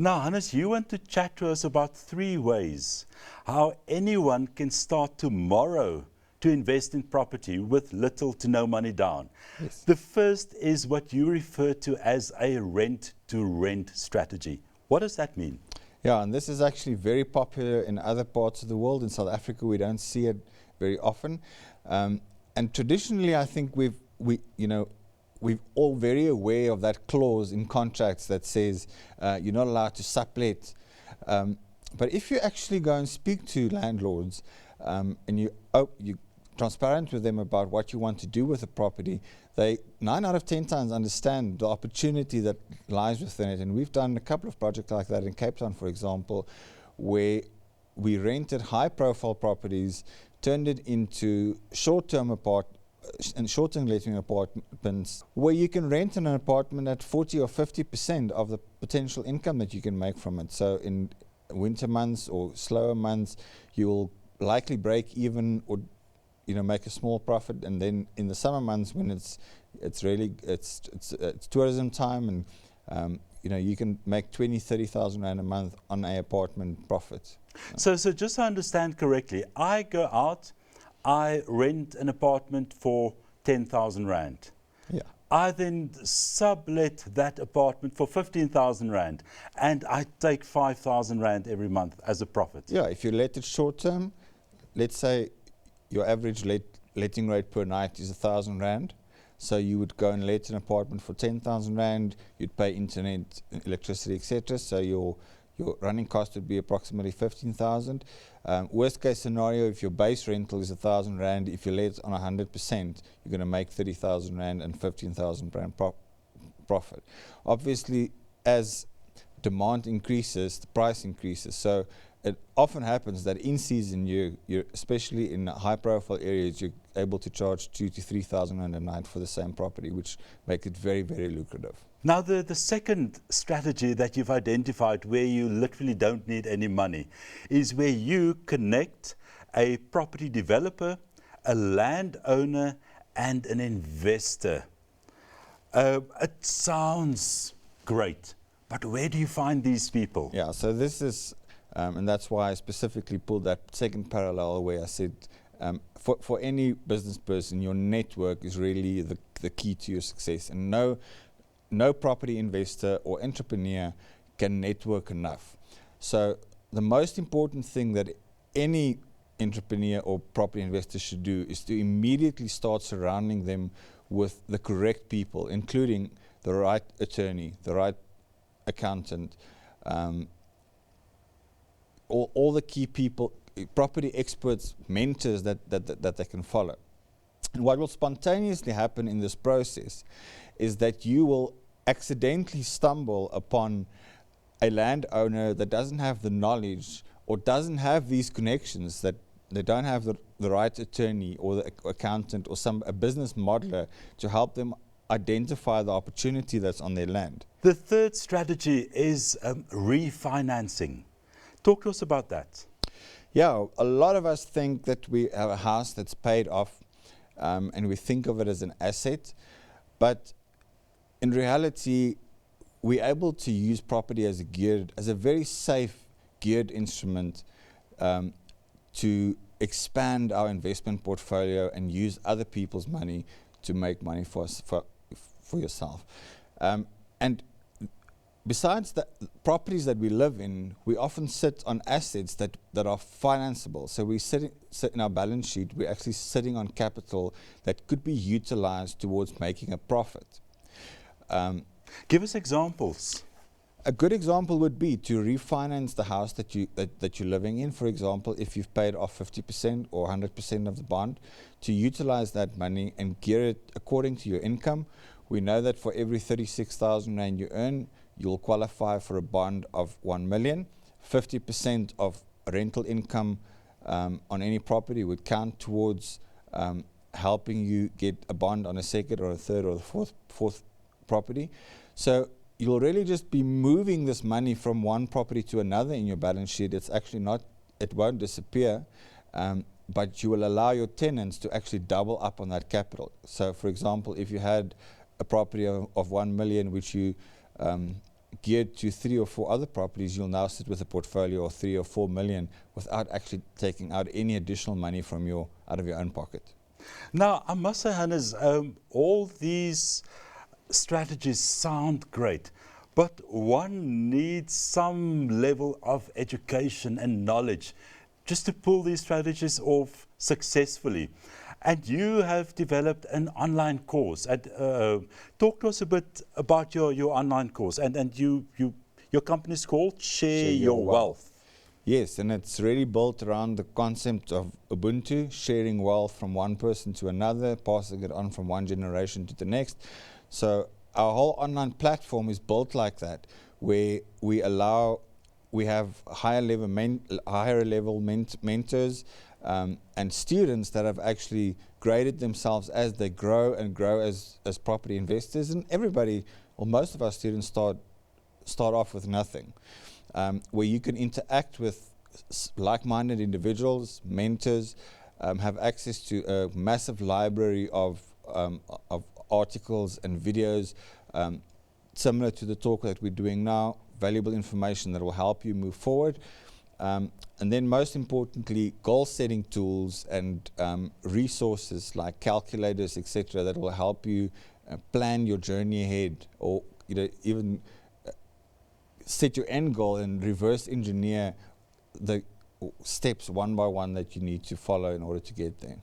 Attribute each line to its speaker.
Speaker 1: Now, Hannes, you want to chat to us about 3 ways how anyone can start tomorrow to invest in property with little to no money down.
Speaker 2: Yes.
Speaker 1: The first is what you refer to as a rent-to-rent strategy. What does that mean?
Speaker 2: Yeah, and this is actually very popular in other parts of the world. In South Africa, we don't see it very often. And traditionally, I think we're all very aware of that clause in contracts that says you're not allowed to sublet. But if you actually go and speak to landlords and you're transparent with them about what you want to do with the property, they 9 out of 10 times understand the opportunity that lies within it. And we've done a couple of projects like that in Cape Town, for example, where we rented high-profile properties, turned it into short-term letting apartments, where you can rent an apartment at 40 or 50% of the potential income that you can make from it. So in winter months or slower months, you will likely break even or make a small profit, and then in the summer months when it's tourism time, and you can make 20,000-30,000 rand a month on an apartment profit.
Speaker 1: So just to understand correctly, I go out, I rent an apartment for 10,000 rand.
Speaker 2: Yeah.
Speaker 1: I then sublet that apartment for 15,000 rand, and I take 5,000 rand every month as a profit.
Speaker 2: Yeah, if you let it short term, let's say your average letting rate per night is 1,000 rand. So you would go and let an apartment for 10,000 rand, you'd pay internet, electricity, etc. So your running cost would be approximately 15,000. Worst case scenario, if your base rental is 1,000 rand, if you let on 100%, you're going to make 30,000 rand and 15,000 rand profit. Obviously, as demand increases, the price increases. So it often happens that in season, you're especially in high-profile areas, you're able to charge 2,000 to 3,000 rand a night for the same property, which makes it very, very lucrative.
Speaker 1: Now, the second strategy that you've identified, where you literally don't need any money, is where you connect a property developer, a landowner, and an investor. It sounds great, but where do you find these people?
Speaker 2: Yeah, so this is, and that's why I specifically pulled that second parallel where I said, for any business person, your network is really the key to your success. And no property investor or entrepreneur can network enough. So the most important thing that any entrepreneur or property investor should do is to immediately start surrounding them with the correct people, including the right attorney, the right accountant, all the key people, property experts, mentors that they can follow. And what will spontaneously happen in this process is that you will accidentally stumble upon a landowner that doesn't have the knowledge or doesn't have these connections, that they don't have the right attorney or the accountant or a business modeler to help them identify the opportunity that's on their land.
Speaker 1: The third strategy is refinancing. Talk to us about that.
Speaker 2: Yeah, a lot of us think that we have a house that's paid off and we think of it as an asset, but in reality, we're able to use property as a very safe geared instrument to expand our investment portfolio and use other people's money to make money for yourself. And besides the properties that we live in, we often sit on assets that are financeable. So we sit in our balance sheet, we're actually sitting on capital that could be utilized towards making a profit.
Speaker 1: Give us examples.
Speaker 2: A good example would be to refinance the house that you're living in. For example, if you've paid off 50% or 100% of the bond, to utilize that money and gear it according to your income. We know that for every 36,000 rand you earn, you'll qualify for a bond of 1 million. 50% of rental income on any property would count towards helping you get a bond on a second or a third or the fourth property. So you'll really just be moving this money from one property to another in your balance sheet. It's actually not, it won't disappear, but you will allow your tenants to actually double up on that capital. So for example, if you had a property of 1 million which you geared to 3 or 4 other properties, you'll now sit with a portfolio of 3 or 4 million without actually taking out any additional money from out of your own pocket.
Speaker 1: Now, I must say, Hannes, all these strategies sound great, but one needs some level of education and knowledge just to pull these strategies off successfully. And you have developed an online course. And, talk to us a bit about your online course. And your company is called Share Your Wealth.
Speaker 2: Yes, and it's really built around the concept of Ubuntu, sharing wealth from one person to another, passing it on from one generation to the next. So our whole online platform is built like that, where we have higher level mentors and students that have actually graded themselves as they grow and grow as property investors. And everybody, or most of our students, start off with nothing. Where you can interact with like-minded individuals, mentors, have access to a massive library of articles and videos, similar to the talk that we're doing now, valuable information that will help you move forward. And then most importantly, goal-setting tools and resources like calculators, etc., that will help you plan your journey ahead, or even set your end goal and reverse engineer the steps one by one that you need to follow in order to get there.